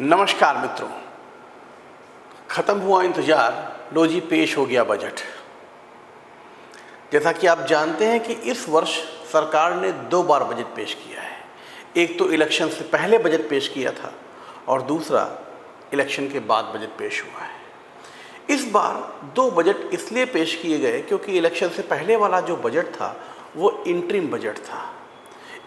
नमस्कार मित्रों, ख़त्म हुआ इंतज़ार, लो जी पेश हो गया बजट। जैसा कि आप जानते हैं कि इस वर्ष सरकार ने 2 बार बजट पेश किया है। एक तो इलेक्शन से पहले बजट पेश किया था और दूसरा इलेक्शन के बाद बजट पेश हुआ है। इस बार 2 बजट इसलिए पेश किए गए क्योंकि इलेक्शन से पहले वाला जो बजट था वो इंटरिम बजट था।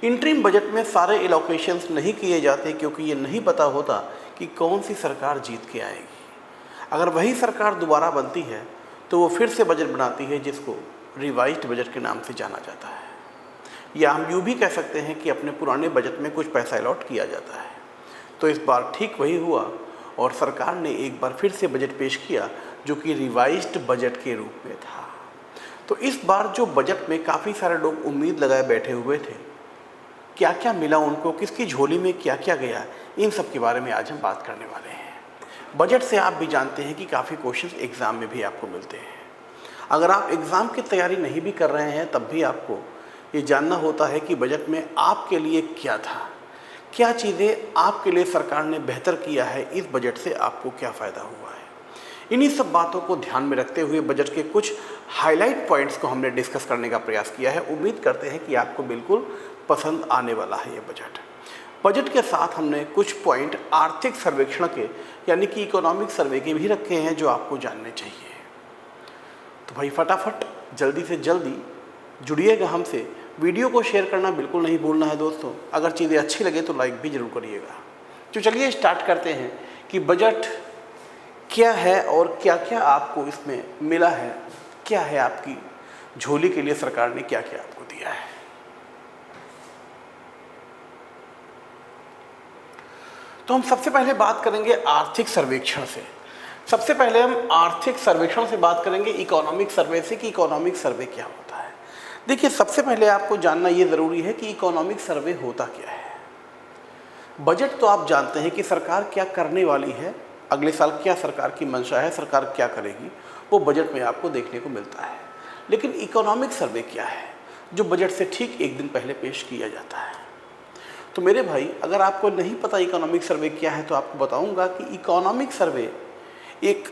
इंटरिम बजट में सारे एलोकेशंस नहीं किए जाते क्योंकि ये नहीं पता होता कि कौन सी सरकार जीत के आएगी। अगर वही सरकार दोबारा बनती है तो वो फिर से बजट बनाती है जिसको रिवाइज्ड बजट के नाम से जाना जाता है। या हम यूँ भी कह सकते हैं कि अपने पुराने बजट में कुछ पैसा अलॉट किया जाता है। तो इस बार ठीक वही हुआ और सरकार ने एक बार फिर से बजट पेश किया जो कि रिवाइज्ड बजट के रूप में था। तो इस बार जो बजट में काफ़ी सारे लोग उम्मीद लगाए बैठे हुए थे, क्या क्या मिला उनको, किसकी झोली में क्या क्या गया, इन सब के बारे में आज हम बात करने वाले हैं। बजट से आप भी जानते हैं कि काफ़ी क्वेश्चंस एग्ज़ाम में भी आपको मिलते हैं। अगर आप एग्ज़ाम की तैयारी नहीं भी कर रहे हैं तब भी आपको ये जानना होता है कि बजट में आपके लिए क्या था, क्या चीज़ें आपके लिए सरकार ने बेहतर किया है, इस बजट से आपको क्या फ़ायदा हुआ है। इन्हीं सब बातों को ध्यान में रखते हुए बजट के कुछ हाईलाइट पॉइंट्स को हमने डिस्कस करने का प्रयास किया है। उम्मीद करते हैं कि आपको बिल्कुल पसंद आने वाला है ये बजट। बजट के साथ हमने कुछ पॉइंट आर्थिक सर्वेक्षण के यानी कि इकोनॉमिक सर्वे के भी रखे हैं जो आपको जानने चाहिए। तो भाई फटाफट जल्दी से जल्दी जुड़िएगा हमसे। वीडियो को शेयर करना बिल्कुल नहीं भूलना है दोस्तों। अगर चीज़ें अच्छी लगे तो लाइक भी ज़रूर करिएगा। तो चलिए स्टार्ट करते हैं कि बजट क्या है और क्या क्या आपको इसमें मिला है, क्या है आपकी झोली के लिए सरकार ने क्या क्या आपको दिया है। तो हम सबसे पहले बात करेंगे आर्थिक सर्वेक्षण से। सबसे पहले हम आर्थिक सर्वेक्षण से बात करेंगे इकोनॉमिक सर्वे से कि इकोनॉमिक सर्वे क्या होता है। देखिए, सबसे पहले आपको जानना ये ज़रूरी है कि इकोनॉमिक सर्वे होता क्या है। बजट तो आप जानते हैं कि सरकार क्या करने वाली है, अगले साल क्या सरकार की मंशा है, सरकार क्या करेगी, वो बजट में आपको देखने को मिलता है। लेकिन इकोनॉमिक सर्वे क्या है जो बजट से ठीक एक दिन पहले पेश किया जाता है। तो मेरे भाई, अगर आपको नहीं पता इकोनॉमिक सर्वे क्या है तो आपको बताऊंगा कि इकोनॉमिक सर्वे एक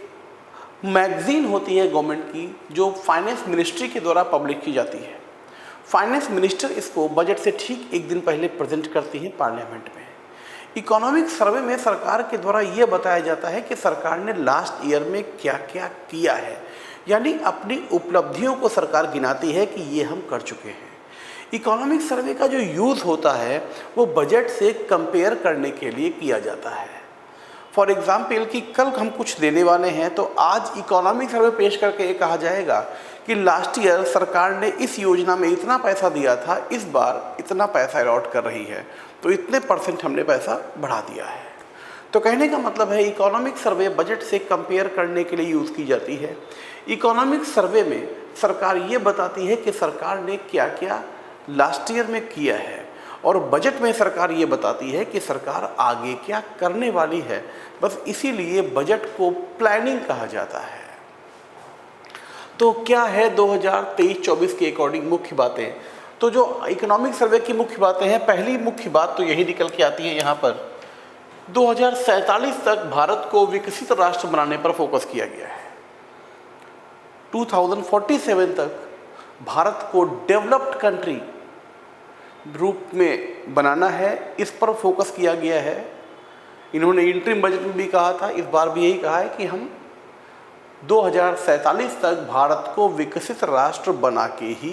मैगज़ीन होती है गवर्नमेंट की जो फाइनेंस मिनिस्ट्री के द्वारा पब्लिश की जाती है। फाइनेंस मिनिस्टर इसको बजट से ठीक एक दिन पहले प्रेजेंट करती है पार्लियामेंट में। इकोनॉमिक सर्वे में सरकार के द्वारा ये बताया जाता है कि सरकार ने लास्ट ईयर में क्या क्या किया है, यानी अपनी उपलब्धियों को सरकार गिनाती है कि ये हम कर चुके हैं। इकोनॉमिक सर्वे का जो यूज़ होता है वो बजट से कंपेयर करने के लिए किया जाता है। फॉर एग्ज़ाम्पल कि कल हम कुछ देने वाले हैं तो आज इकोनॉमिक सर्वे पेश करके ये कहा जाएगा कि लास्ट ईयर सरकार ने इस योजना में इतना पैसा दिया था, इस बार इतना पैसा अलॉट कर रही है, तो इतने % हमने पैसा बढ़ा दिया है। तो कहने का मतलब है इकोनॉमिक सर्वे बजट से कंपेयर करने के लिए यूज़ की जाती है। इकोनॉमिक सर्वे में सरकार ये बताती है कि सरकार ने क्या क्या लास्ट ईयर में किया है और बजट में सरकार ये बताती है कि सरकार आगे क्या करने वाली है। बस इसीलिए बजट को प्लानिंग कहा जाता है। तो क्या है 2023-24 के अकॉर्डिंग मुख्य बातें। तो जो इकोनॉमिक सर्वे की मुख्य बातें हैं, पहली मुख्य बात तो यही निकल के आती है यहाँ पर 2047 तक भारत को विकसित राष्ट्र बनाने पर फोकस किया गया है। 2047 तक भारत को डेवलप्ड कंट्री रूप में बनाना है, इस पर फोकस किया गया है। इन्होंने इंटरिम बजट में भी कहा था, इस बार भी यही कहा है कि हम 2047 तक भारत को विकसित राष्ट्र बना के ही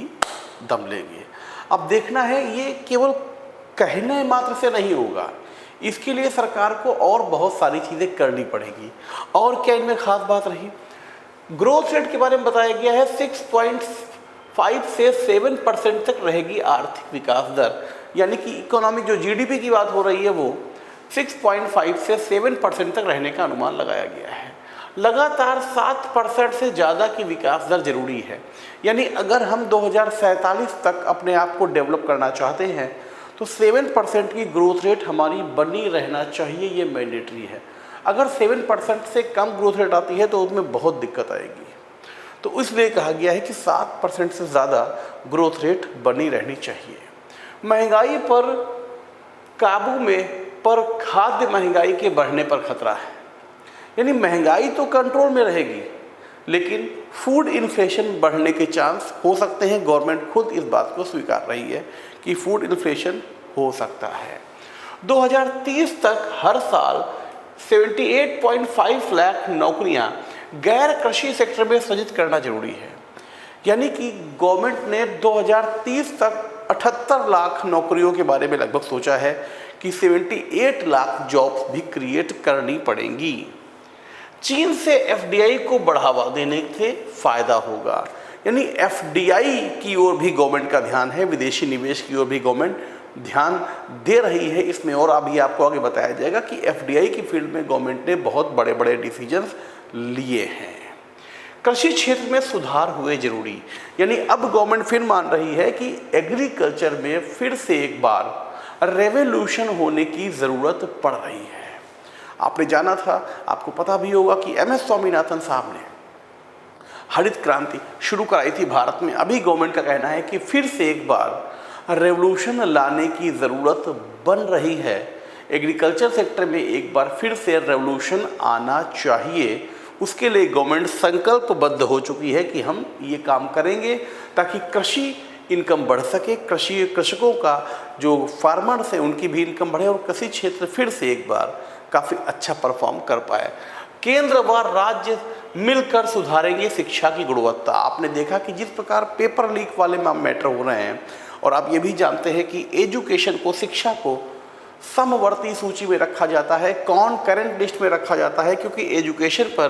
दम लेंगे। अब देखना है ये केवल कहने मात्र से नहीं होगा, इसके लिए सरकार को और बहुत सारी चीज़ें करनी पड़ेगी। और क्या इनमें खास बात रही, ग्रोथ रेट के बारे में बताया गया है 6.5 से 7% तक रहेगी आर्थिक विकास दर, यानी कि इकोनॉमिक जो जीडीपी की बात हो रही है वो 6.5 से 7% तक रहने का अनुमान लगाया गया है। लगातार 7% से ज़्यादा की विकास दर जरूरी है, यानी अगर हम 2047 तक अपने आप को डेवलप करना चाहते हैं तो 7% की ग्रोथ रेट हमारी बनी रहना चाहिए, ये मैंडेटरी है। अगर 7% से कम ग्रोथ रेट आती है तो उसमें बहुत दिक्कत आएगी। तो इसलिए कहा गया है कि 7% से ज़्यादा ग्रोथ रेट बनी रहनी चाहिए। महंगाई पर काबू में पर खाद्य महंगाई के बढ़ने पर खतरा है। यानी महंगाई तो कंट्रोल में रहेगी, लेकिन फूड इन्फ्लेशन बढ़ने के चांस हो सकते हैं। गवर्नमेंट खुद इस बात को स्वीकार रही है कि फूड इन्फ्लेशन हो सकता है। 2030 तक हर साल 78.5 लाख नौकरियां गैर कृषि सेक्टर में सृजित करना जरूरी है। यानी कि गवर्नमेंट ने 2030 तक 78 लाख नौकरियों के बारे में लगभग सोचा है कि 78 लाख जॉब्स भी क्रिएट करनी पड़ेंगी। चीन से एफडीआई को बढ़ावा देने से फायदा होगा। यानी एफडीआई की ओर भी गवर्नमेंट का ध्यान है, विदेशी निवेश की ओर भी गवर्नमेंट ध्यान दे रही है इसमें। और अभी आपको आगे बताया जाएगा कि एफडीआई की फील्ड में गवर्नमेंट ने बहुत बड़े बड़े डिसीजंस लिए हैं। कृषि क्षेत्र में सुधार हुए जरूरी। यानी अब गवर्नमेंट फिर मान रही है कि एग्रीकल्चर में फिर से एक बार रेवोल्यूशन होने की ज़रूरत पड़ रही है। आपने जाना था, आपको पता भी होगा कि एमएस स्वामीनाथन साहब ने हरित क्रांति शुरू कराई थी भारत में। अभी गवर्नमेंट का कहना है कि फिर से एक बार रेवोल्यूशन लाने की ज़रूरत बन रही है। एग्रीकल्चर सेक्टर में एक बार फिर से रेवोल्यूशन आना चाहिए। उसके लिए गवर्नमेंट संकल्पबद्ध हो चुकी है कि हम ये काम करेंगे ताकि कृषि इनकम बढ़ सके, कृषकों का जो फार्मर्स हैं उनकी भी इनकम बढ़े और कृषि क्षेत्र फिर से एक बार काफ़ी अच्छा परफॉर्म कर पाए। केंद्र व राज्य मिलकर सुधारेंगे शिक्षा की गुणवत्ता। आपने देखा कि जिस प्रकार पेपर लीक वाले मैटर हो रहे हैं, और आप ये भी जानते हैं कि एजुकेशन को, शिक्षा को समवर्ती सूची में रखा जाता है, कौन करंट लिस्ट में रखा जाता है, क्योंकि एजुकेशन पर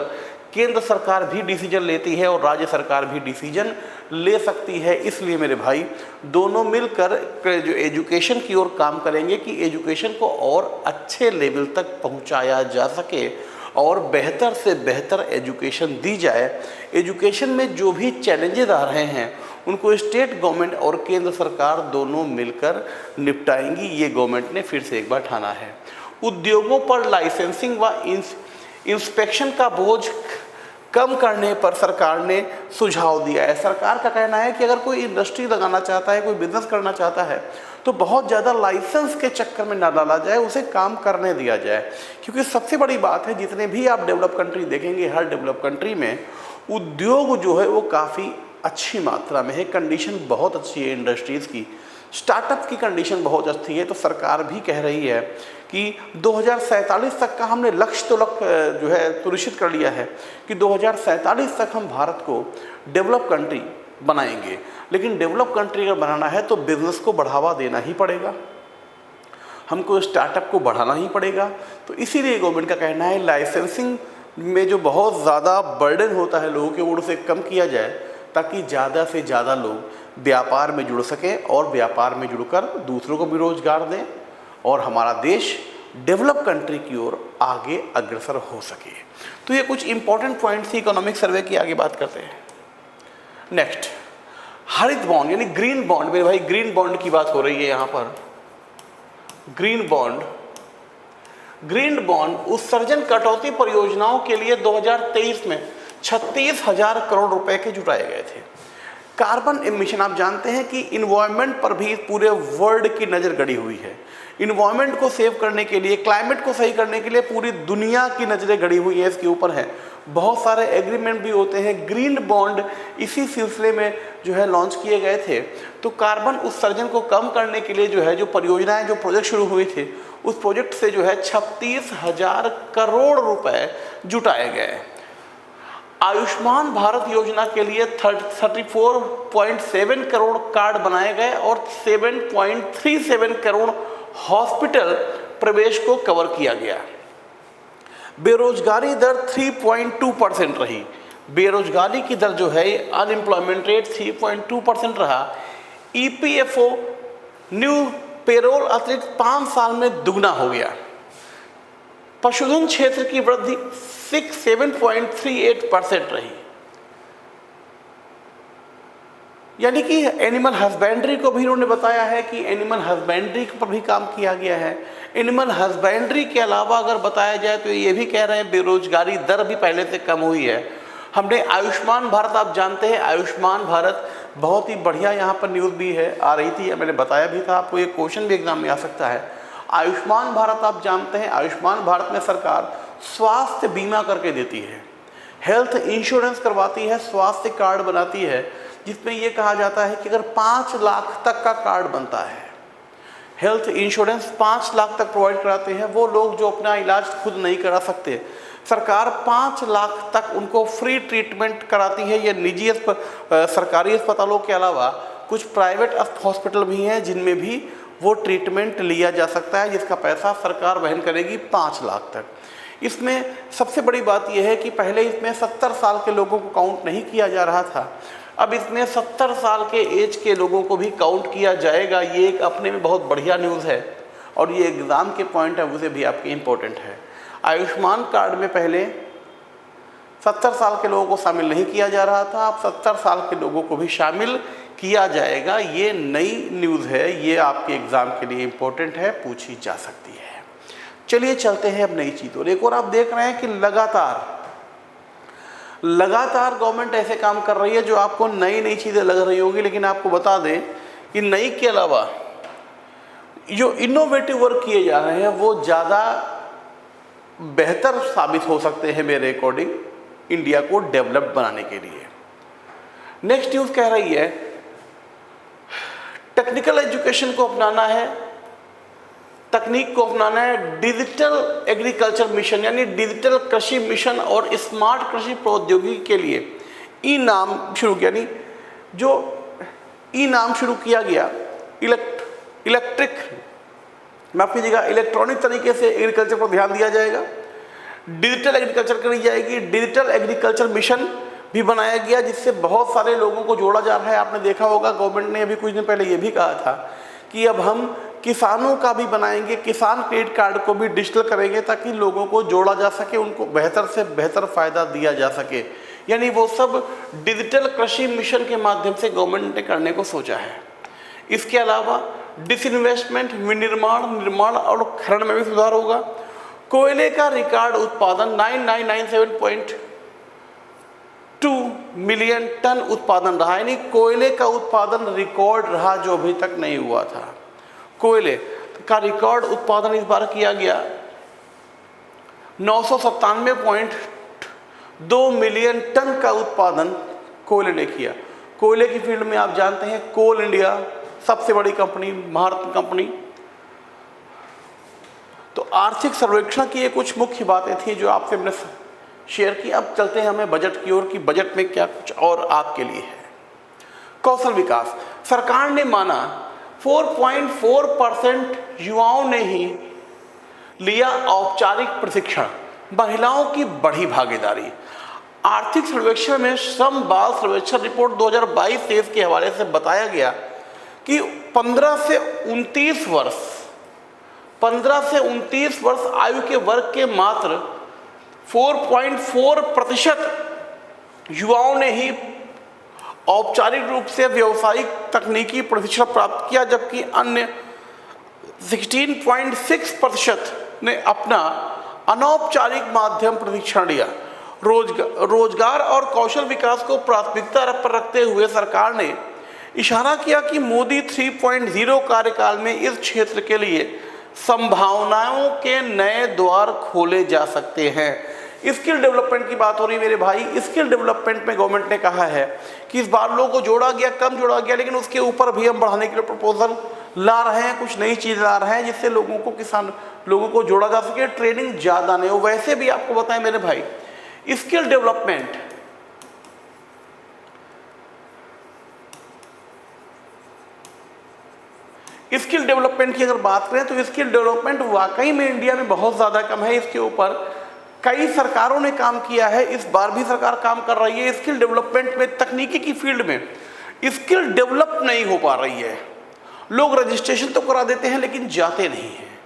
केंद्र सरकार भी डिसीजन लेती है और राज्य सरकार भी डिसीजन ले सकती है। इसलिए मेरे भाई दोनों मिलकर जो एजुकेशन की ओर काम करेंगे कि एजुकेशन को और अच्छे लेवल तक पहुंचाया जा सके और बेहतर से बेहतर एजुकेशन दी जाए। एजुकेशन में जो भी चैलेंजेस आ रहे हैं उनको स्टेट गवर्नमेंट और केंद्र सरकार दोनों मिलकर निपटाएंगी। ये गवर्नमेंट ने फिर से एक बार ठाना है। उद्योगों पर लाइसेंसिंग व इंस्पेक्शन का बोझ कम करने पर सरकार ने सुझाव दिया है। सरकार का कहना है कि अगर कोई इंडस्ट्री लगाना चाहता है, कोई बिजनेस करना चाहता है, तो बहुत ज़्यादा लाइसेंस के चक्कर में ना डाला जाए, उसे काम करने दिया जाए। क्योंकि सबसे बड़ी बात है, जितने भी आप डेवलप कंट्री देखेंगे, हर डेवलप कंट्री में उद्योग जो है वो काफ़ी अच्छी मात्रा में है, कंडीशन बहुत अच्छी है इंडस्ट्रीज़ की, स्टार्टअप की कंडीशन बहुत अच्छी है। तो सरकार भी कह रही है कि 2047 तक का हमने लक्ष्य जो है सुनिश्चित कर लिया है कि 2047 तक हम भारत को डेवलप कंट्री बनाएंगे। लेकिन डेवलप कंट्री अगर बनाना है तो बिजनेस को बढ़ावा देना ही पड़ेगा, हमको स्टार्टअप को बढ़ाना ही पड़ेगा। तो इसीलिए गवर्नमेंट का कहना है लाइसेंसिंग में जो बहुत ज़्यादा बर्डन होता है लोगों के, वो उसे कम किया जाए ताकि ज़्यादा से ज़्यादा लोग व्यापार में जुड़ सकें और व्यापार में जुड़कर दूसरों को भी रोजगार दें और हमारा देश डेवलप कंट्री की ओर आगे अग्रसर हो सके। तो ये कुछ इंपॉर्टेंट पॉइंट्स थी इकोनॉमिक सर्वे की। आगे बात करते हैं। नेक्स्ट, हरित बॉन्ड यानी ग्रीन बॉन्ड। मेरे भाई ग्रीन बॉन्ड की बात हो रही है यहाँ पर। ग्रीन बॉन्ड उत्सर्जन कटौती परियोजनाओं के लिए 2023 में 36,000 करोड़ रुपए के जुटाए गए थे। कार्बन एमिशन, आप जानते हैं कि इन्वायरमेंट पर भी पूरे वर्ल्ड की नज़र गड़ी हुई है। इन्वायरमेंट को सेव करने के लिए, क्लाइमेट को सही करने के लिए पूरी दुनिया की नज़रें गड़ी हुई है, इसके ऊपर है। बहुत सारे एग्रीमेंट भी होते हैं। ग्रीन बॉन्ड इसी सिलसिले में जो है लॉन्च किए गए थे। तो कार्बन उत्सर्जन को कम करने के लिए जो है जो परियोजनाएं, जो प्रोजेक्ट शुरू हुए थे, उस प्रोजेक्ट से जो है 36,000 करोड़ रुपए जुटाए गए। आयुष्मान भारत योजना के लिए 34.7 करोड़ कार्ड बनाए गए और 7.37 करोड़ हॉस्पिटल प्रवेश को कवर किया गया। बेरोजगारी दर 3.2% रही। बेरोजगारी की दर जो है, अनएम्प्लॉयमेंट रेट 3.2% रहा। ईपीएफओ न्यू पेरोल अतिरिक्त 5 साल में दुगना हो गया। पशुधन क्षेत्र की वृद्धि 7.38% रही। यानी कि एनिमल हस्बेंड्री को भी इन्होंने बताया है कि एनिमल हस्बेंड्री पर भी काम किया गया है। एनिमल हस्बेंड्री के अलावा अगर बताया जाए तो ये भी कह रहे हैं बेरोजगारी दर भी पहले से कम हुई है। हमने आयुष्मान भारत, आप जानते हैं आयुष्मान भारत बहुत ही बढ़िया यहाँ पर न्यूज़ भी है, आ रही थी, मैंने बताया भी था आपको, ये क्वेश्चन भी एग्जाम में आ सकता है। आयुष्मान भारत आप जानते हैं, आयुष्मान भारत में सरकार स्वास्थ्य बीमा करके देती है, हेल्थ इंश्योरेंस करवाती है, स्वास्थ्य कार्ड बनाती है, जिसमें ये कहा जाता है कि अगर 5 लाख तक का कार्ड बनता है, हेल्थ इंश्योरेंस 5 लाख तक प्रोवाइड कराते हैं, वो लोग जो अपना इलाज खुद नहीं करा सकते, सरकार 5 लाख तक उनको फ्री ट्रीटमेंट कराती है। ये निजी सरकारी अस्पतालों के अलावा कुछ प्राइवेट हॉस्पिटल भी हैं जिनमें भी वो ट्रीटमेंट लिया जा सकता है, जिसका पैसा सरकार वहन करेगी 5 लाख तक। इसमें सबसे बड़ी बात यह है कि पहले इसमें 70 साल के लोगों को काउंट नहीं किया जा रहा था, अब इसमें 70 साल के एज के लोगों को भी काउंट किया जाएगा। ये एक अपने में बहुत बढ़िया न्यूज़ है और ये एग्ज़ाम के पॉइंट है उसे भी आपके इम्पोर्टेंट है। आयुष्मान कार्ड में पहले 70 साल के लोगों को शामिल नहीं किया जा रहा था, अब 70 साल के लोगों को भी शामिल किया जाएगा। ये नई न्यूज़ है, ये आपके एग्ज़ाम के लिए इम्पोर्टेंट है, पूछी जा सकती है। चलिए चलते हैं अब नई चीज़ और एक और आप देख रहे हैं कि लगातार गवर्नमेंट ऐसे काम कर रही है जो आपको नई नई चीज़ें लग रही होगी, लेकिन आपको बता दें कि नई के अलावा जो इनोवेटिव वर्क किए जा रहे हैं वो ज़्यादा बेहतर साबित हो सकते हैं मेरे अकॉर्डिंग इंडिया को डेवलप्ड बनाने के लिए। नेक्स्ट न्यूज़ कह रही है टेक्निकल एजुकेशन को अपनाना है, तकनीक को अपनाना है, डिजिटल एग्रीकल्चर मिशन यानी डिजिटल कृषि मिशन और स्मार्ट कृषि प्रौद्योगिकी के लिए ई नाम शुरू किया, यानी जो ई नाम शुरू किया गया, इलेक्ट्रॉनिक तरीके से एग्रीकल्चर पर ध्यान दिया जाएगा, डिजिटल एग्रीकल्चर करी जाएगी, डिजिटल एग्रीकल्चर मिशन भी बनाया गया जिससे बहुत सारे लोगों को जोड़ा जा रहा है। आपने देखा होगा गवर्नमेंट ने अभी कुछ दिन पहले ये भी कहा था कि अब हम किसानों का भी बनाएंगे, किसान क्रेडिट कार्ड को भी डिजिटल करेंगे ताकि लोगों को जोड़ा जा सके, उनको बेहतर से बेहतर फ़ायदा दिया जा सके। यानी वो सब डिजिटल कृषि मिशन के माध्यम से गवर्नमेंट ने करने को सोचा है। इसके अलावा डिसइन्वेस्टमेंट, निर्माण और खनन में भी सुधार होगा। कोयले का रिकॉर्ड उत्पादन 9997.2 मिलियन टन उत्पादन रहा, यानी कोयले का उत्पादन रिकॉर्ड रहा जो अभी तक नहीं हुआ था। कोयले का रिकॉर्ड उत्पादन इस बार किया गया 997.2 मिलियन टन का उत्पादन कोयले ने किया। कोयले की फील्ड में आप जानते हैं कोल इंडिया सबसे बड़ी कंपनी, भारत कंपनी। तो आर्थिक सर्वेक्षण की ये कुछ मुख्य बातें थी जो आपसे हमने शेयर की। अब चलते हैं हमें बजट की ओर कि बजट में क्या कुछ और आपके लिए है। कौशल विकास, सरकार ने माना 4.4% युवाओं ने ही लिया औपचारिक प्रशिक्षण, महिलाओं की बढ़ी भागीदारी। आर्थिक सर्वेक्षण में श्रम बाल सर्वेक्षण रिपोर्ट 2022-23 के हवाले से बताया गया कि 15 से 29 वर्ष आयु के वर्ग के मात्र 4.4% युवाओं ने ही औपचारिक रूप से व्यावसायिक तकनीकी प्रशिक्षण प्राप्त किया, जबकि अन्य 16.6% ने अपना अनौपचारिक माध्यम प्रशिक्षण लिया। रोजगार और कौशल विकास को प्राथमिकता पर रखते हुए सरकार ने इशारा किया कि मोदी 3.0 कार्यकाल में इस क्षेत्र के लिए संभावनाओं के नए द्वार खोले जा सकते हैं। स्किल डेवलपमेंट की बात हो रही मेरे भाई। स्किल डेवलपमेंट में गवर्नमेंट ने कहा है कि इस बार लोगों को जोड़ा गया, कम जोड़ा गया, लेकिन उसके ऊपर भी हम बढ़ाने के लिए प्रपोजल ला रहे हैं, कुछ नई चीज़ ला रहे हैं जिससे लोगों को जोड़ा जा सके। ट्रेनिंग ज़्यादा नहीं हो। वैसे भी आपको बताएं मेरे भाई, स्किल डेवलपमेंट की अगर बात करें तो स्किल डेवलपमेंट वाकई में इंडिया में बहुत ज़्यादा कम है। इसके ऊपर कई सरकारों ने काम किया है, इस बार भी सरकार काम कर रही है। स्किल डेवलपमेंट में, तकनीकी की फील्ड में स्किल डेवलप नहीं हो पा रही है। लोग रजिस्ट्रेशन तो करा देते हैं लेकिन जाते नहीं हैं।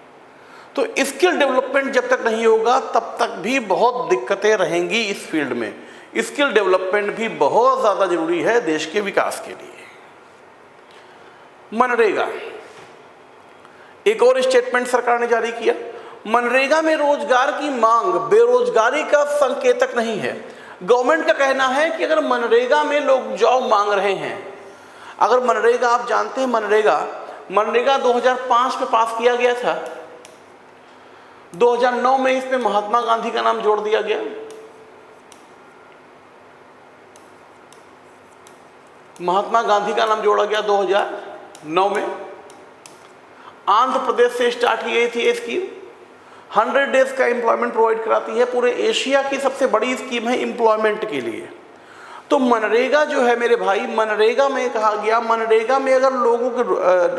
तो स्किल डेवलपमेंट जब तक नहीं होगा तब तक भी बहुत दिक्कतें रहेंगी इस फील्ड में। स्किल डेवलपमेंट भी बहुत ज़्यादा जरूरी है देश के विकास के लिए। मनरेगा, एक और स्टेटमेंट सरकार ने जारी किया। मनरेगा में रोजगार की मांग बेरोजगारी का संकेतक नहीं है। गवर्नमेंट का कहना है कि अगर मनरेगा में लोग जॉब मांग रहे हैं, अगर मनरेगा, आप जानते हैं मनरेगा 2005 में पास किया गया था, 2009 में इसमें महात्मा गांधी का नाम जोड़ दिया गया। महात्मा गांधी का नाम जोड़ा गया 2009 में। आंध्र प्रदेश से स्टार्ट की गई थी ये स्कीम। 100 डेज का एम्प्लॉयमेंट प्रोवाइड कराती है। पूरे एशिया की सबसे बड़ी स्कीम है एम्प्लॉयमेंट के लिए। तो मनरेगा जो है मेरे भाई, मनरेगा में कहा गया, मनरेगा में अगर लोगों के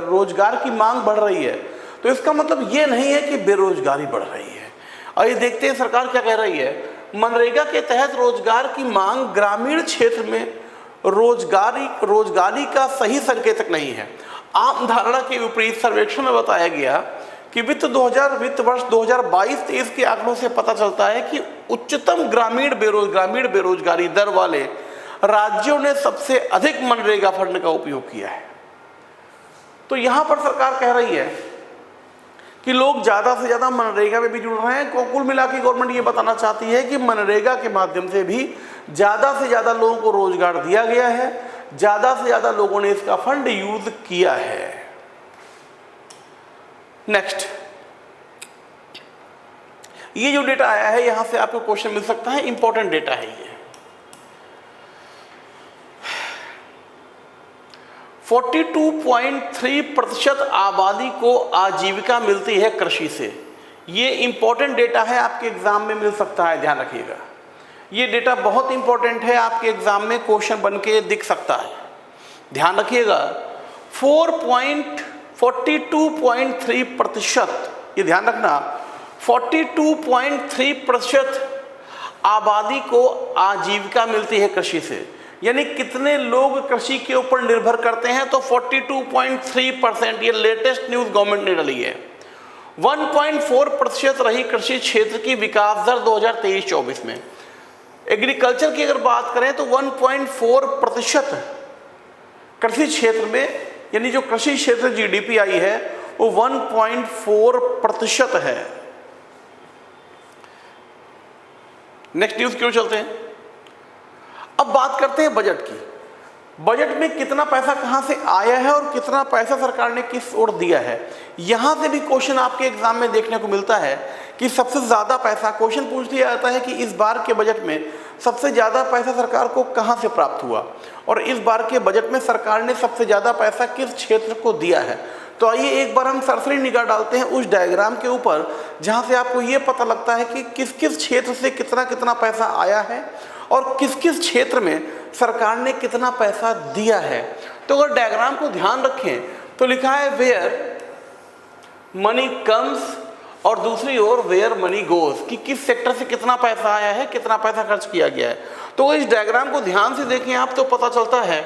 रोजगार की मांग बढ़ रही है तो इसका मतलब ये नहीं है कि बेरोजगारी बढ़ रही है। आइए देखते हैं सरकार क्या कह रही है। मनरेगा के तहत रोजगार की मांग ग्रामीण क्षेत्र में रोजगारी का सही संकेतक नहीं है। आम धारणा के विपरीत सर्वेक्षण में बताया गया कि वित्त वर्ष 2022-23 के आंकड़ों से पता चलता है कि उच्चतम ग्रामीण बेरोजगारी दर वाले राज्यों ने सबसे अधिक मनरेगा फंड का उपयोग किया है। तो यहां पर सरकार कह रही है कि लोग ज्यादा से ज्यादा मनरेगा में भी जुड़ रहे हैं। कुल मिला के गवर्नमेंट ये बताना चाहती है कि मनरेगा के माध्यम से भी ज्यादा से ज्यादा लोगों को रोजगार दिया गया है, ज्यादा से ज्यादा लोगों ने इसका फंड यूज किया है। नेक्स्ट, ये जो डेटा आया है यहां से आपको क्वेश्चन मिल सकता है, इंपॉर्टेंट डेटा है ये। 42.3% आबादी को आजीविका मिलती है कृषि से। ये इंपॉर्टेंट डेटा है, आपके एग्जाम में मिल सकता है, ध्यान रखिएगा। ये डेटा बहुत इंपॉर्टेंट है, आपके एग्जाम में क्वेश्चन बन के दिख सकता है, ध्यान रखिएगा। 42.3%, ये ध्यान रखना, 42.3% आबादी को आजीविका मिलती है कृषि से। यानी कितने लोग कृषि के ऊपर निर्भर करते हैं, तो 42.3%। ये लेटेस्ट न्यूज गवर्नमेंट ने डाली है। 1.4% रही कृषि क्षेत्र की विकास दर 2023-24 में। एग्रीकल्चर की अगर बात करें तो 1.4% कृषि क्षेत्र में, यानी जो कृषि क्षेत्र जीडीपी आई है वो 1.4% है। नेक्स्ट न्यूज क्यों चलते हैं। अब बात करते हैं बजट की। बजट में कितना पैसा कहां से आया है और कितना पैसा सरकार ने किस ओर दिया है। यहां से भी क्वेश्चन आपके एग्जाम में देखने को मिलता है कि सबसे ज्यादा पैसा, क्वेश्चन पूछ लिया जाता है कि इस बार के बजट में सबसे ज्यादा पैसा सरकार को कहां से प्राप्त हुआ और इस बार के बजट में सरकार ने सबसे ज्यादा पैसा किस क्षेत्र को दिया है। तो आइए एक बार हम सरसरी निगाह डालते हैं उस डायग्राम के ऊपर जहां से आपको ये पता लगता है कि किस किस क्षेत्र से कितना कितना पैसा आया है और किस किस क्षेत्र में सरकार ने कितना पैसा दिया है। तो अगर डायग्राम को ध्यान रखें तो लिखा है वेयर मनी कम्स और दूसरी ओर वेयर मनी गोज, कि किस सेक्टर से कितना पैसा आया है, कितना पैसा खर्च किया गया है। तो इस डायग्राम को ध्यान से देखें आप तो पता चलता है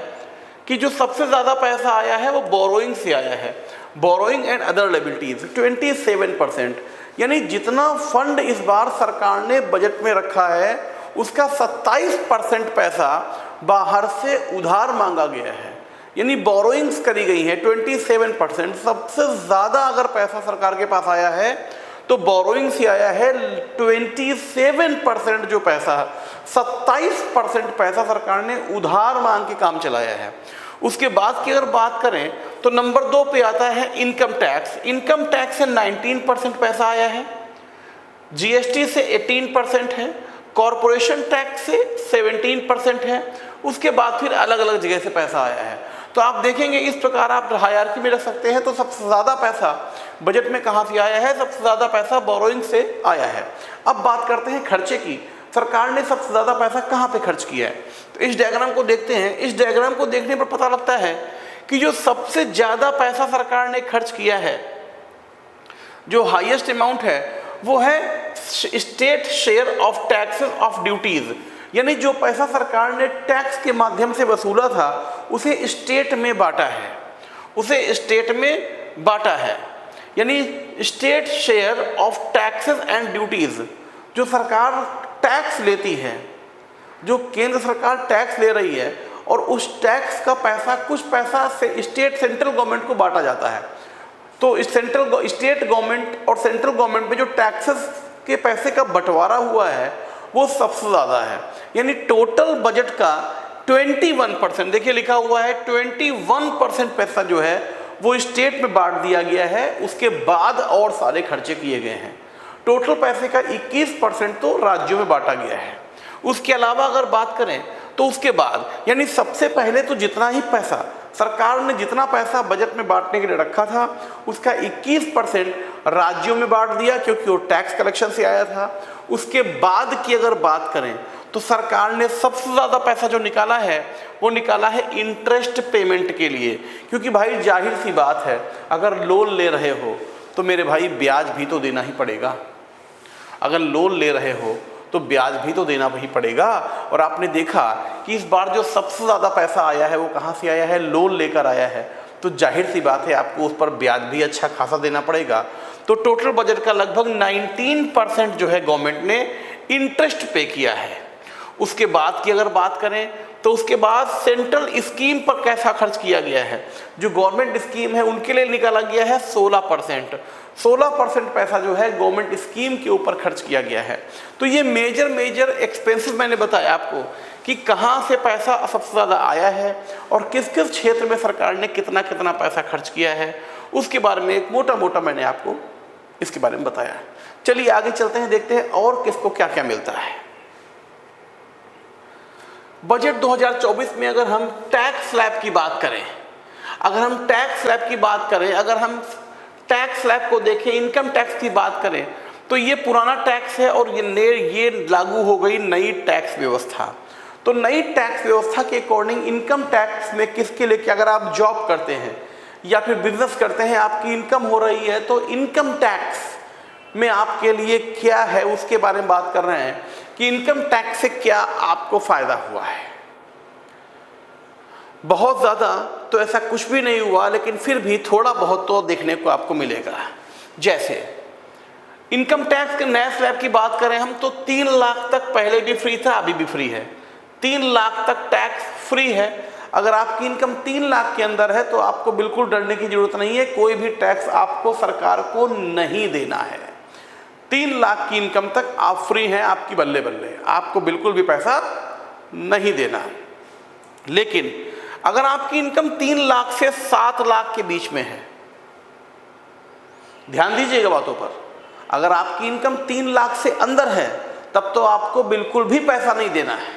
कि जो सबसे ज्यादा पैसा आया है वो बोरोइंग से आया है। बोरोइंग एंड अदर लायबिलिटीज 27%, यानी जितना फंड इस बार सरकार ने बजट में रखा है उसका 27% पैसा बाहर से उधार मांगा गया है, यानी बोरोइंग्स करी गई है 27%। सबसे ज्यादा अगर पैसा सरकार के पास आया है तो बोरोइंग से आया है 27% जो पैसा, 27% पैसा सरकार ने उधार मांग के काम चलाया है। उसके बाद की अगर बात करें तो नंबर 2 पे आता है इनकम टैक्स। इनकम टैक्स से 19% पैसा आया है, जीएसटी से 18% है, कॉरपोरेशन टैक्स से 17% है, उसके बाद फिर अलग अलग जगह से पैसा आया है। तो आप देखेंगे इस प्रकार आप हायरार्की में रख सकते हैं। तो सबसे ज़्यादा पैसा बजट में कहाँ से आया है, सबसे ज़्यादा पैसा बोरोइंग से आया है। अब बात करते हैं खर्चे की, सरकार ने सबसे ज़्यादा पैसा कहाँ पे खर्च किया है। तो इस डायग्राम को देखते हैं। इस डायग्राम को देखने पर पता लगता है कि जो सबसे ज़्यादा पैसा सरकार ने खर्च किया है, जो हाईएस्ट अमाउंट है, वो है state share of taxes of duties, यानी जो पैसा सरकार ने टैक्स के माध्यम से वसूला था उसे स्टेट में बांटा है, उसे स्टेट में बांटा है। यानी state share of taxes and duties, जो सरकार टैक्स लेती है, जो केंद्र सरकार टैक्स ले रही है और उस टैक्स का पैसा, कुछ पैसा से सेंट्रल गवर्नमेंट को बांटा जाता है। तो स्टेट गवर्नमेंट और सेंट्रल गवर्नमेंट में जो टैक्सेस के पैसे का बंटवारा हुआ है वो सबसे ज़्यादा है। यानी टोटल बजट का 21%, देखिए लिखा हुआ है 21% पैसा जो है वो स्टेट में बांट दिया गया है, उसके बाद और सारे खर्चे किए गए हैं। टोटल पैसे का 21% तो राज्यों में बांटा गया है। उसके अलावा अगर बात करें तो उसके बाद यानी सबसे पहले तो जितना ही पैसा सरकार ने जितना पैसा बजट में बांटने के लिए रखा था उसका 21% राज्यों में बांट दिया क्योंकि वो टैक्स कलेक्शन से आया था। उसके बाद की अगर बात करें तो सरकार ने सबसे ज़्यादा पैसा जो निकाला है वो निकाला है इंटरेस्ट पेमेंट के लिए, क्योंकि भाई जाहिर सी बात है अगर लोन ले रहे हो तो मेरे भाई ब्याज भी तो देना ही पड़ेगा। अगर लोन ले रहे हो तो ब्याज भी तो देना ही पड़ेगा। और आपने देखा कि इस बार जो सबसे ज़्यादा पैसा आया है वो कहाँ से आया है, लोन लेकर आया है, तो जाहिर सी बात है आपको उस पर ब्याज भी अच्छा खासा देना पड़ेगा। तो टोटल बजट का लगभग 19% जो है गवर्नमेंट ने इंटरेस्ट पे किया है। उसके बाद की अगर बात करें तो उसके बाद सेंट्रल स्कीम पर कैसा खर्च किया गया है, जो गवर्नमेंट स्कीम है उनके लिए निकाला गया है 16% पैसा जो है गवर्नमेंट स्कीम के ऊपर खर्च किया गया है। तो ये मेजर एक्सपेंसेस मैंने बताया आपको कि कहाँ से पैसा सबसे ज़्यादा आया है और किस किस क्षेत्र में सरकार ने कितना कितना पैसा खर्च किया है, उसके बारे में एक मोटा मैंने आपको इसके बारे में बताया है। चलिए आगे चलते हैं, देखते हैं और किसको क्या क्या मिलता है। बजट 2024 में अगर हम टैक्स स्लैब की बात करें, अगर हम टैक्स स्लैब को देखें, इनकम टैक्स की बात करें तो ये पुराना टैक्स है और ये लागू हो गई नई टैक्स व्यवस्था। तो नई टैक्स व्यवस्था के अकॉर्डिंग इनकम टैक्स में किसके लिए कि अगर आप जॉब करते हैं या फिर बिजनेस करते हैं, आपकी इनकम हो रही है, तो इनकम टैक्स में आपके लिए क्या है उसके बारे में बात कर रहे हैं कि इनकम टैक्स से क्या आपको फायदा हुआ है। बहुत ज़्यादा तो ऐसा कुछ भी नहीं हुआ, लेकिन फिर भी थोड़ा बहुत तो देखने को आपको मिलेगा। जैसे इनकम टैक्स के नए स्लैब की बात करें हम तो 3 लाख तक पहले भी फ्री था, अभी भी फ्री है। 3 लाख तक टैक्स फ्री है। अगर आपकी इनकम 3 लाख के अंदर है तो आपको बिल्कुल डरने की जरूरत नहीं है, कोई भी टैक्स आपको सरकार को नहीं देना है। 3 लाख की इनकम तक आप फ्री हैं, आपकी बल्ले बल्ले, आपको बिल्कुल भी पैसा नहीं देना। लेकिन अगर आपकी इनकम 3 लाख से 7 लाख के बीच में है, ध्यान दीजिएगा बातों पर, अगर आपकी इनकम 3 लाख से अंदर है तब तो आपको बिल्कुल भी पैसा नहीं देना है।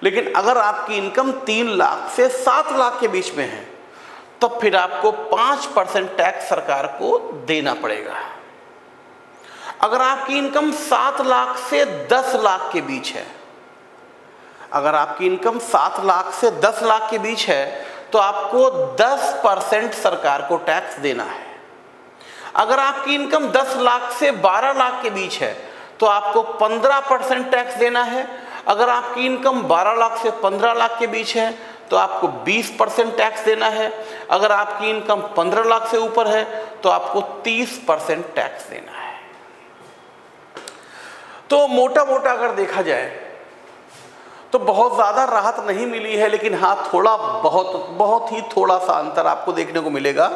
लेकिन अगर आपकी इनकम 3 लाख से 7 लाख के बीच में है तब फिर आपको 5% टैक्स सरकार को देना पड़ेगा। अगर आपकी इनकम 7 लाख से 10 लाख के बीच है, अगर आपकी इनकम 7 लाख से 10 लाख के बीच है तो आपको 10% सरकार को टैक्स देना है। अगर आपकी इनकम 10 लाख से 12 लाख के बीच है तो आपको 15% टैक्स देना है। अगर आपकी इनकम 12 लाख से 15 लाख के बीच है तो आपको 20% टैक्स देना है। अगर आपकी इनकम 15 लाख से ऊपर है तो आपको 30% टैक्स देना है। तो मोटा अगर देखा जाए तो बहुत ज़्यादा राहत नहीं मिली है, लेकिन हाँ थोड़ा बहुत ही थोड़ा सा अंतर आपको देखने को मिलेगा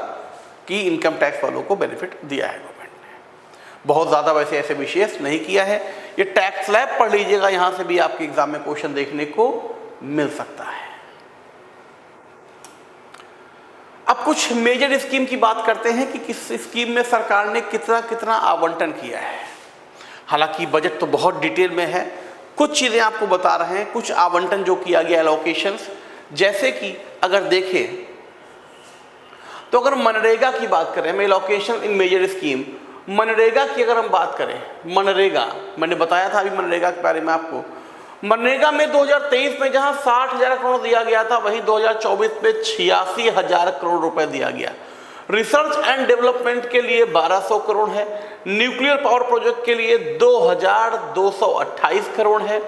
कि इनकम टैक्स वालों को बेनिफिट दिया है गवर्नमेंट ने। बहुत ज़्यादा वैसे ऐसे विशेष नहीं किया है। ये टैक्स स्लैब पढ़ लीजिएगा, यहाँ से भी आपके एग्जाम में क्वेश्चन देखने को मिल सकता है। अब कुछ मेजर स्कीम की बात करते हैं कि किस स्कीम में सरकार ने कितना आवंटन किया है। हालांकि बजट तो बहुत डिटेल में है, कुछ चीज़ें आपको बता रहे हैं, कुछ आवंटन जो किया गया एलोकेशंस। जैसे कि अगर देखें तो अगर मनरेगा की बात करें, मैं एलोकेशन इन मेजर स्कीम, मनरेगा की अगर हम बात करें, मनरेगा मैंने बताया था अभी मनरेगा के बारे में आपको। मनरेगा में 2023 में जहां 60,000 करोड़ दिया गया था, वहीं 2024 में 86,000 करोड़ रुपए दिया गया। रिसर्च एंड डेवलपमेंट के लिए 1200 करोड़ है, न्यूक्लियर पावर प्रोजेक्ट के लिए 2228 करोड़ है,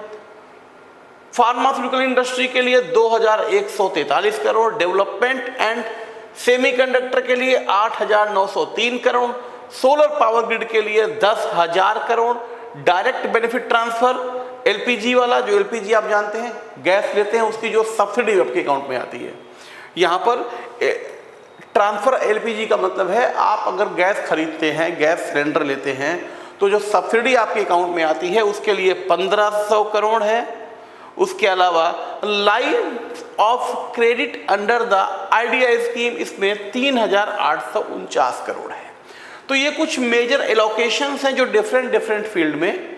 फार्मास्यूटिकल इंडस्ट्री के लिए 2143 करोड़, डेवलपमेंट एंड सेमीकंडक्टर के लिए 8,903 करोड़, सोलर पावर ग्रिड के लिए 10,000 crore, direct benefit transfer LPG वाला, जो एलपीजी आप जानते हैं गैस लेते हैं उसकी जो सब्सिडी आपके अकाउंट में आती है, यहाँ पर ट्रांसफर एलपीजी का मतलब है आप अगर गैस खरीदते हैं, गैस सिलेंडर लेते हैं तो जो सब्सिडी आपके अकाउंट में आती है उसके लिए 1500 करोड़ है। उसके अलावा line of credit under the IDI scheme, इसमें 3,849 करोड़ है। तो ये कुछ मेजर एलोकेशंस हैं जो डिफरेंट फील्ड में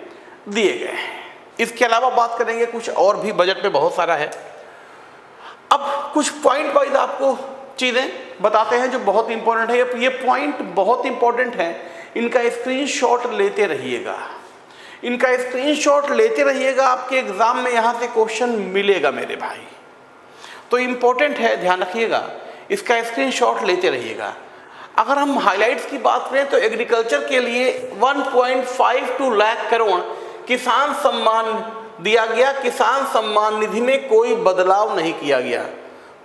दिए गए हैं। इसके अलावा बात करेंगे कुछ और भी, बजट में बहुत सारा है। अब कुछ पॉइंट वाइज आपको चीज़ें बताते हैं जो बहुत इंपॉर्टेंट है। ये पॉइंट बहुत इंपॉर्टेंट है, इनका स्क्रीनशॉट लेते रहिएगा, इनका स्क्रीनशॉट लेते रहिएगा। आपके एग्जाम में यहाँ से क्वेश्चन मिलेगा मेरे भाई, तो इंपॉर्टेंट है, ध्यान रखिएगा, इसका स्क्रीनशॉट लेते रहिएगा। अगर हम हाइलाइट्स की बात करें तो एग्रीकल्चर के लिए 1.52 लाख करोड़ किसान सम्मान दिया गया। किसान सम्मान निधि में कोई बदलाव नहीं किया गया।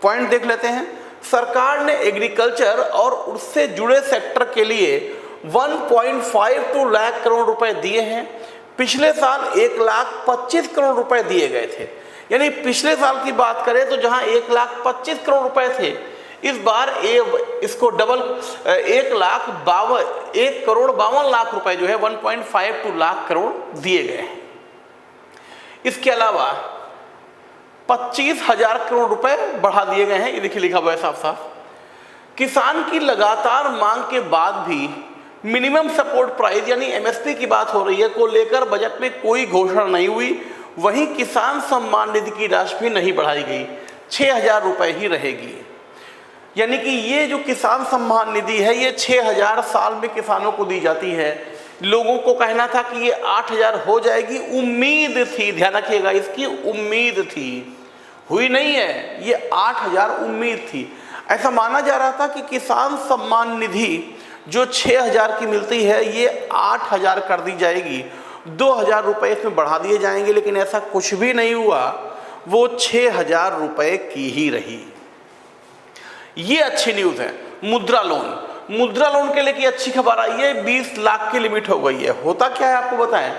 पॉइंट देख लेते हैं। सरकार ने एग्रीकल्चर और उससे जुड़े सेक्टर के लिए 1.52 लाख करोड़ रुपए दिए हैं। पिछले साल 1,25,00,000 करोड़ रुपए दिए गए थे। यानी पिछले साल की बात करें तो जहां 1,25,00,000 करोड़ रुपए थे, इस बार इसको डबल 1,52,00,000 रुपए जो है 1.52 लाख करोड़ दिए गए हैं। इसके अलावा 25,000 करोड़ रुपए बढ़ा दिए गए हैं। ये देखिए लिखा हुआ है साफ साफ। किसान की लगातार मांग के बाद भी मिनिमम सपोर्ट प्राइस यानी एमएसपी की बात हो रही है को लेकर बजट में कोई घोषणा नहीं हुई। वहीं किसान सम्मान निधि की राशि भी नहीं बढ़ाई गई, 6,000 रुपए ही रहेगी। यानी कि ये जो किसान सम्मान निधि है ये 6,000 साल में किसानों को दी जाती है। लोगों को कहना था कि ये 8,000 हो जाएगी, उम्मीद थी, ध्यान रखिएगा, इसकी उम्मीद थी, हुई नहीं है, ये 8,000 उम्मीद थी। ऐसा माना जा रहा था कि किसान सम्मान निधि जो 6,000 की मिलती है ये 8,000 कर दी जाएगी, 2,000 रुपये इसमें बढ़ा दिए जाएंगे, लेकिन ऐसा कुछ भी नहीं हुआ, वो 6,000 रुपये की ही रही। ये अच्छी न्यूज़ है। मुद्रा लोन के लिए की अच्छी खबर आई है, 20 लाख की लिमिट हो गई है। होता क्या है आपको बताएं,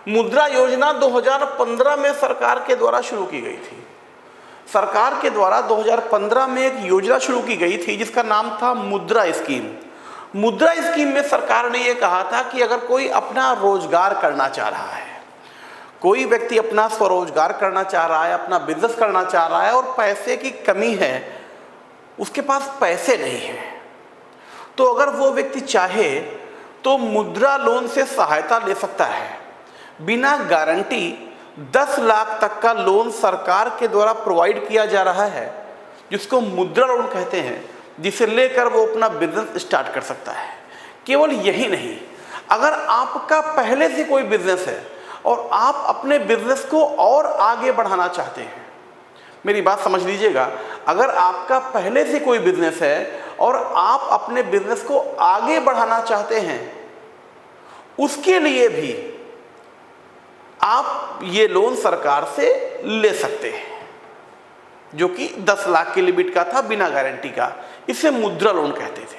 मुद्रा योजना 2015 में सरकार के द्वारा शुरू की गई थी। सरकार के द्वारा 2015 में एक योजना शुरू की गई थी जिसका नाम था मुद्रा स्कीम। मुद्रा स्कीम में सरकार ने यह कहा था कि अगर कोई अपना रोजगार करना चाह रहा है, कोई व्यक्ति अपना स्वरोजगार करना चाह रहा है, अपना बिजनेस करना चाह रहा है और पैसे की कमी है, उसके पास पैसे नहीं है, तो अगर वो व्यक्ति चाहे तो मुद्रा लोन से सहायता ले सकता है। बिना गारंटी 10 लाख तक का लोन सरकार के द्वारा प्रोवाइड किया जा रहा है, जिसको मुद्रा लोन कहते हैं, जिसे लेकर वो अपना बिजनेस स्टार्ट कर सकता है। केवल यही नहीं, अगर आपका पहले से कोई बिजनेस है और आप अपने बिजनेस को और आगे बढ़ाना चाहते हैं, मेरी बात समझ लीजिएगा, अगर आपका पहले से कोई बिजनेस है और आप अपने बिजनेस को आगे बढ़ाना चाहते हैं, उसके लिए भी आप ये लोन सरकार से ले सकते हैं, जो कि 10 लाख की लिमिट का था, बिना गारंटी का। इसे मुद्रा लोन कहते थे।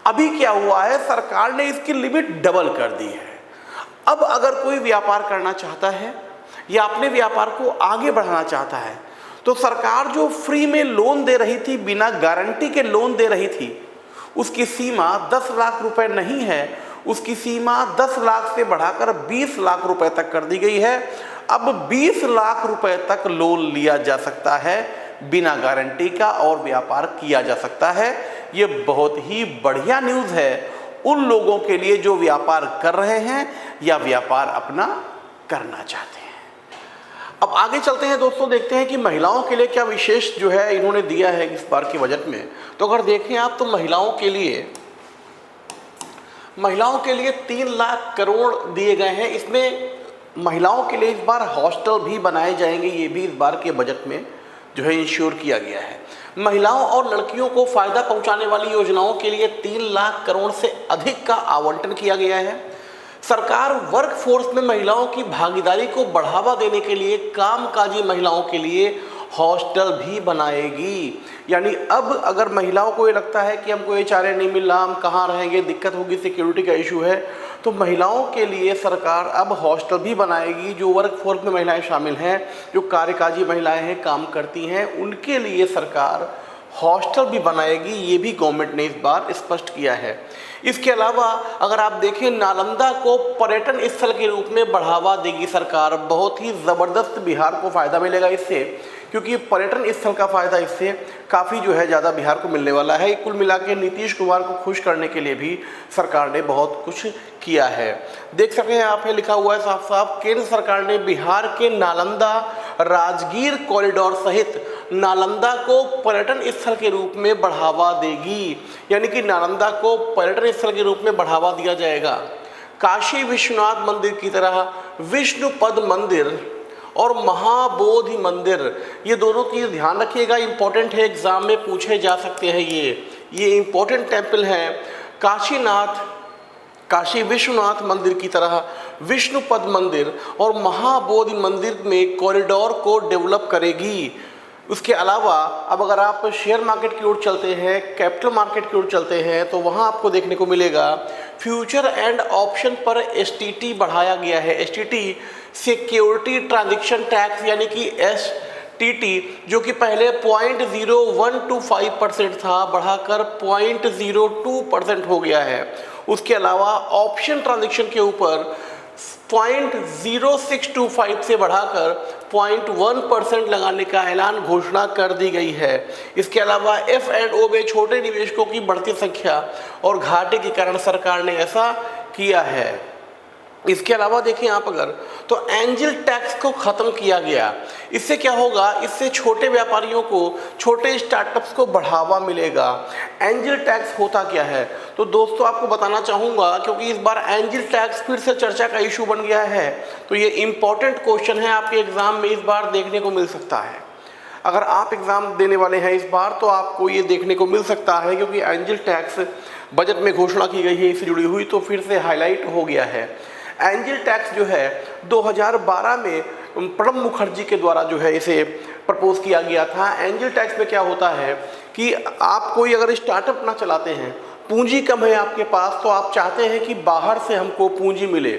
अभी क्या हुआ है, सरकार ने इसकी लिमिट डबल कर दी है। अब अगर कोई व्यापार करना चाहता है या अपने व्यापार को आगे बढ़ाना चाहता है, तो सरकार जो फ्री में लोन दे रही थी, बिना गारंटी के लोन दे रही थी, उसकी सीमा 10 लाख रुपए नहीं है, उसकी सीमा 10 लाख से बढ़ाकर 20 लाख रुपए तक कर दी गई है। अब 20 लाख रुपए तक लोन लिया जा सकता है बिना गारंटी का और व्यापार किया जा सकता है। ये बहुत ही बढ़िया न्यूज़ है उन लोगों के लिए जो व्यापार कर रहे हैं या व्यापार अपना करना चाहते हैं। अब आगे चलते हैं दोस्तों, देखते हैं कि महिलाओं के लिए क्या विशेष जो है इन्होंने दिया है इस बार के बजट में। तो अगर देखें आप तो महिलाओं के लिए 3 लाख करोड़ दिए गए हैं। इसमें महिलाओं के लिए इस बार हॉस्टल भी बनाए जाएंगे, ये भी इस बार के बजट में जो है इंश्योर किया गया है। महिलाओं और लड़कियों को फायदा पहुंचाने वाली योजनाओं के लिए 3 लाख करोड़ से अधिक का आवंटन किया गया है। सरकार वर्कफोर्स में महिलाओं की भागीदारी को बढ़ावा देने के लिए कामकाजी महिलाओं के लिए हॉस्टल भी बनाएगी। यानी अब अगर महिलाओं को ये लगता है कि हमको HRA नहीं मिल रहा, हम कहाँ रहेंगे, दिक्कत होगी, सिक्योरिटी का इशू है, तो महिलाओं के लिए सरकार अब हॉस्टल भी बनाएगी। जो वर्कफोर्स में महिलाएं शामिल हैं, जो कार्यकाजी महिलाएं हैं, काम करती हैं, उनके लिए सरकार हॉस्टल भी बनाएगी। ये भी गवर्नमेंट ने इस बार स्पष्ट किया है। इसके अलावा अगर आप देखें, नालंदा को पर्यटन स्थल के रूप में बढ़ावा देगी सरकार। बहुत ही ज़बरदस्त बिहार को फ़ायदा मिलेगा इससे, क्योंकि पर्यटन स्थल का फ़ायदा इससे काफ़ी जो है ज़्यादा बिहार को मिलने वाला है। कुल मिला के नीतीश कुमार को खुश करने के लिए भी सरकार ने बहुत कुछ किया है। देख सकते हैं आप, लिखा हुआ है साफ साफ, केंद्र सरकार ने बिहार के नालंदा राजगीर कॉरिडोर सहित नालंदा को पर्यटन स्थल के रूप में बढ़ावा देगी, यानी कि नालंदा को पर्यटन स्थल के रूप में बढ़ावा दिया जाएगा। काशी विश्वनाथ मंदिर की तरह विष्णुपद मंदिर और महाबोधि मंदिर, ये दोनों चीज़ ध्यान रखिएगा, इंपॉर्टेंट है, एग्जाम में पूछे जा सकते हैं। ये इंपॉर्टेंट टेम्पल हैं। काशी विश्वनाथ मंदिर की तरह विष्णुपद मंदिर और महाबोधि मंदिर में कॉरिडोर को डेवलप करेगी। उसके अलावा अब अगर आप शेयर मार्केट की ओर चलते हैं, कैपिटल मार्केट की ओर चलते हैं, तो वहाँ आपको देखने को मिलेगा फ्यूचर एंड ऑप्शन पर STT बढ़ाया गया है। STT सिक्योरिटी ट्रांजैक्शन टैक्स, यानी कि STT, जो कि पहले 0.0125% था, बढ़ाकर 0.02% हो गया है। उसके अलावा ऑप्शन ट्रांजैक्शन के ऊपर 0.0625 से बढ़ाकर 0.1% लगाने का ऐलान घोषणा कर दी गई है। इसके अलावा F&O में छोटे निवेशकों की बढ़ती संख्या और घाटे के कारण सरकार ने ऐसा किया है। इसके अलावा देखें आप अगर, तो एंजल टैक्स को ख़त्म किया गया। इससे क्या होगा, इससे छोटे व्यापारियों को, छोटे स्टार्टअप्स को बढ़ावा मिलेगा। एंजल टैक्स होता क्या है, तो दोस्तों आपको बताना चाहूँगा, क्योंकि इस बार एंजल टैक्स फिर से चर्चा का इशू बन गया है, तो ये इम्पॉर्टेंट क्वेश्चन है, आपके एग्ज़ाम में इस बार देखने को मिल सकता है। अगर आप एग्ज़ाम देने वाले हैं इस बार, तो आपको ये देखने को मिल सकता है, क्योंकि एंजल टैक्स बजट में घोषणा की गई है, इससे जुड़ी हुई, तो फिर से हाईलाइट हो गया है। एंजल टैक्स जो है 2012 में प्रणब मुखर्जी के द्वारा जो है इसे प्रपोज किया गया था। एंजल टैक्स में क्या होता है कि आप कोई अगर स्टार्टअप ना चलाते हैं, पूंजी कम है आपके पास, तो आप चाहते हैं कि बाहर से हमको पूंजी मिले,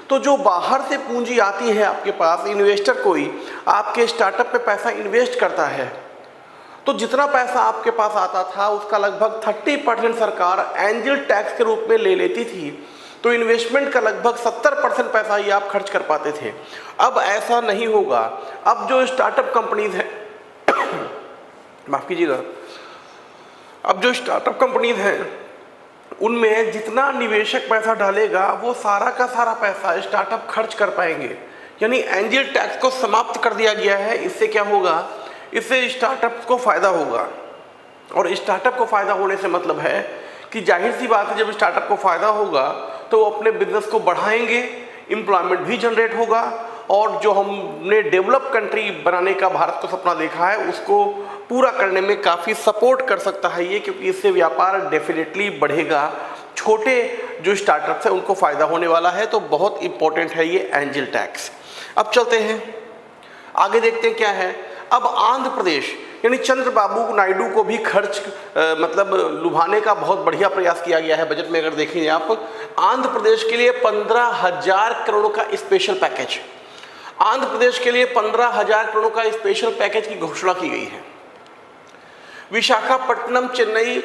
तो जो बाहर से पूंजी आती है आपके पास, इन्वेस्टर कोई आपके स्टार्टअप पे पैसा इन्वेस्ट करता है, तो जितना पैसा आपके पास आता था उसका लगभग 30% सरकार एंजल टैक्स के रूप में ले लेती थी। तो इन्वेस्टमेंट का लगभग 70% पैसा ही आप खर्च कर पाते थे। अब ऐसा नहीं होगा। अब जो स्टार्टअप कंपनीज हैं माफ़ कीजिएगा, अब जो स्टार्टअप कंपनीज हैं उनमें जितना निवेशक पैसा डालेगा वो सारा का सारा पैसा स्टार्टअप खर्च कर पाएंगे। यानी एंजल टैक्स को समाप्त कर दिया गया है। इससे क्या होगा, इससे स्टार्टअप को फ़ायदा होगा, और स्टार्टअप को फ़ायदा होने से मतलब है कि जाहिर सी बात है, जब स्टार्टअप को फ़ायदा होगा तो वो अपने बिजनेस को बढ़ाएंगे, एम्प्लॉयमेंट भी जनरेट होगा, और जो हमने डेवलप कंट्री बनाने का भारत को सपना देखा है उसको पूरा करने में काफ़ी सपोर्ट कर सकता है ये, क्योंकि इससे व्यापार डेफिनेटली बढ़ेगा। छोटे जो स्टार्टअप्स हैं उनको फ़ायदा होने वाला है, तो बहुत इंपॉर्टेंट है ये एंजल टैक्स। अब चलते हैं आगे, देखते हैं क्या है। अब आंध्र प्रदेश यानी चंद्रबाबू नायडू को भी खर्च मतलब लुभाने का बहुत बढ़िया प्रयास किया गया है बजट में। अगर देखें आप, आंध्र प्रदेश के लिए 15,000 करोड़ का स्पेशल पैकेज, आंध्र प्रदेश के लिए 15,000 करोड़ का स्पेशल पैकेज की घोषणा की गई है। विशाखापट्टनम, चेन्नई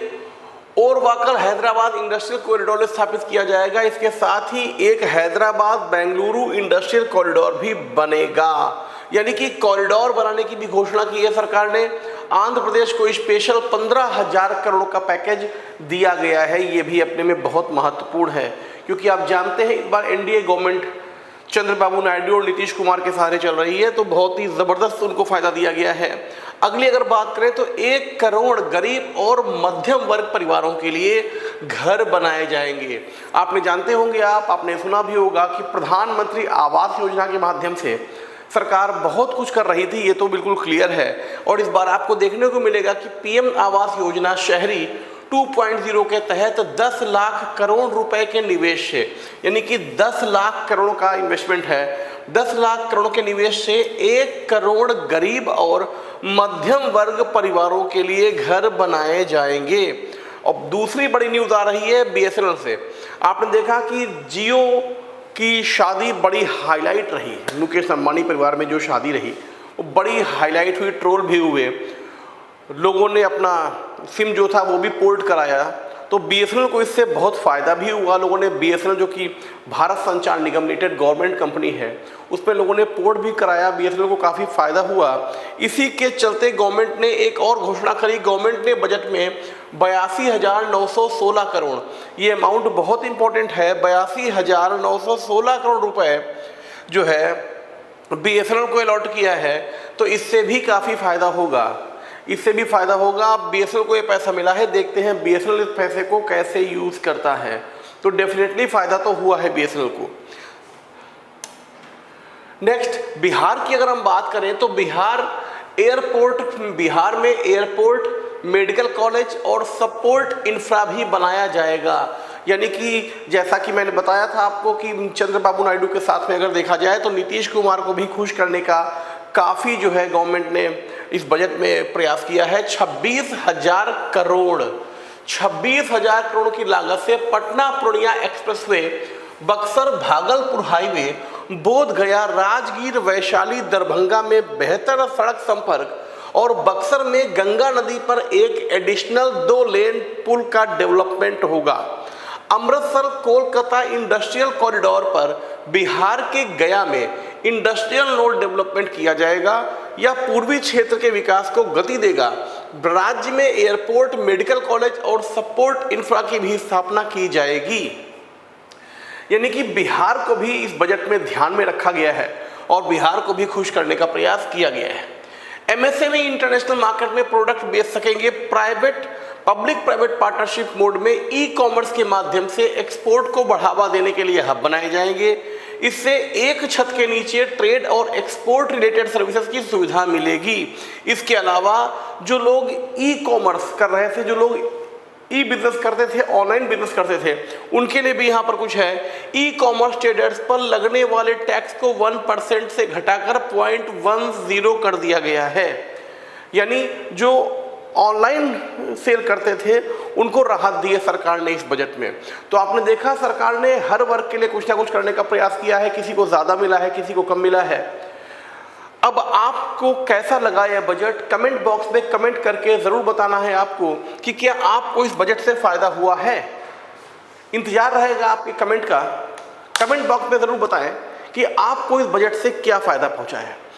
और वाकल हैदराबाद इंडस्ट्रियल कॉरिडोर स्थापित किया जाएगा। इसके साथ ही एक हैदराबाद बेंगलुरु इंडस्ट्रियल कॉरिडोर भी बनेगा, यानी कि कॉरिडोर बनाने की भी घोषणा की है सरकार ने। आंध्र प्रदेश को स्पेशल 15,000 करोड़ का पैकेज दिया गया है। ये भी अपने में बहुत महत्वपूर्ण है, क्योंकि आप जानते हैं इस बार एनडीए गवर्नमेंट चंद्रबाबू नायडू और नीतीश कुमार के सहारे चल रही है, तो बहुत ही ज़बरदस्त उनको फ़ायदा दिया गया है। अगली अगर बात करें तो 1 करोड़ गरीब और मध्यम वर्ग परिवारों के लिए घर बनाए जाएंगे। आपने जानते होंगे, आपने सुना भी होगा कि प्रधानमंत्री आवास योजना के माध्यम से सरकार बहुत कुछ कर रही थी, ये तो बिल्कुल क्लियर है। और इस बार आपको देखने को मिलेगा कि पीएम आवास योजना शहरी 2.0 के तहत 10 लाख करोड़ रुपए के निवेश से, यानी कि 10 लाख करोड़ का इन्वेस्टमेंट है, 10 लाख करोड़ के निवेश से 1 करोड़ गरीब और मध्यम वर्ग परिवारों के लिए घर बनाए जाएंगे। और दूसरी बड़ी न्यूज़ आ रही है बीएसएनएल से। आपने देखा कि जियो की शादी बड़ी हाईलाइट रही, मुकेश अंबानी परिवार में जो शादी रही वो बड़ी हाईलाइट हुई, ट्रोल भी हुए, लोगों ने अपना सिम जो था वो भी पोर्ट कराया। तो बीएसएनएल को इससे बहुत फ़ायदा भी हुआ। लोगों ने बीएसएनएल, जो कि भारत संचार निगम लिमिटेड गवर्नमेंट कंपनी है, उस पर लोगों ने पोर्ट भी कराया, बीएसएनएल को काफ़ी फ़ायदा हुआ। इसी के चलते गवर्नमेंट ने एक और घोषणा करी। गवर्नमेंट ने बजट में 82,916 करोड़, ये अमाउंट बहुत इंपॉर्टेंट है, 82,916 करोड़ रुपए जो है बीएसएनएल को अलॉट किया है। तो इससे भी काफ़ी फ़ायदा होगा, इससे भी फ़ायदा होगा। बीएसएनएल को ये पैसा मिला है, देखते हैं बीएसएनएल इस पैसे को कैसे यूज़ करता है। तो डेफिनेटली फ़ायदा तो हुआ है बीएसएनएल को। नेक्स्ट, बिहार की अगर हम बात करें तो बिहार में एयरपोर्ट, मेडिकल कॉलेज और सपोर्ट इंफ्रा भी बनाया जाएगा। यानी कि जैसा कि मैंने बताया था आपको कि चंद्रबाबू नायडू के साथ में अगर देखा जाए तो नीतीश कुमार को भी खुश करने का काफ़ी जो है गवर्नमेंट ने इस बजट में प्रयास किया है। 26,000 करोड़ की लागत से पटना पूर्णिया एक्सप्रेसवे, बक्सर भागलपुर हाईवे, बोध गया, राजगीर, वैशाली, दरभंगा में बेहतर सड़क संपर्क और बक्सर में गंगा नदी पर एक एडिशनल 2 लेन पुल का डेवलपमेंट होगा। अमृतसर कोलकाता इंडस्ट्रियल कॉरिडोर पर बिहार के गया में इंडस्ट्रियल नोड डेवलपमेंट किया जाएगा। यह पूर्वी क्षेत्र के विकास को गति देगा। राज्य में एयरपोर्ट, मेडिकल कॉलेज और सपोर्ट इंफ्रा की भी स्थापना की जाएगी। यानी कि बिहार को भी इस बजट में ध्यान में रखा गया है और बिहार को भी खुश करने का प्रयास किया गया है। एमएसएमई इंटरनेशनल मार्केट में प्रोडक्ट बेच सकेंगे। पब्लिक प्राइवेट पार्टनरशिप मोड में ई कॉमर्स के माध्यम से एक्सपोर्ट को बढ़ावा देने के लिए हब बनाए जाएंगे। इससे एक छत के नीचे ट्रेड और एक्सपोर्ट रिलेटेड सर्विसेज की सुविधा मिलेगी। इसके अलावा जो लोग ई कॉमर्स कर रहे थे, जो लोग ई बिजनेस करते थे, ऑनलाइन बिजनेस करते थे, उनके लिए भी यहाँ पर कुछ है। ई कॉमर्स ट्रेडर्स पर लगने वाले टैक्स को 1% से घटाकर 0.10 कर दिया गया है। यानी जो ऑनलाइन सेल करते थे उनको राहत दी है सरकार ने इस बजट में। तो आपने देखा सरकार ने हर वर्ग के लिए कुछ ना कुछ करने का प्रयास किया है। किसी को ज़्यादा मिला है, किसी को कम मिला है। अब आपको कैसा लगा यह बजट, कमेंट बॉक्स में कमेंट करके ज़रूर बताना है आपको कि क्या आपको इस बजट से फ़ायदा हुआ है। इंतज़ार रहेगा आपके कमेंट का। कमेंट बॉक्स में ज़रूर बताएं कि आपको इस बजट से क्या फ़ायदा पहुंचा है।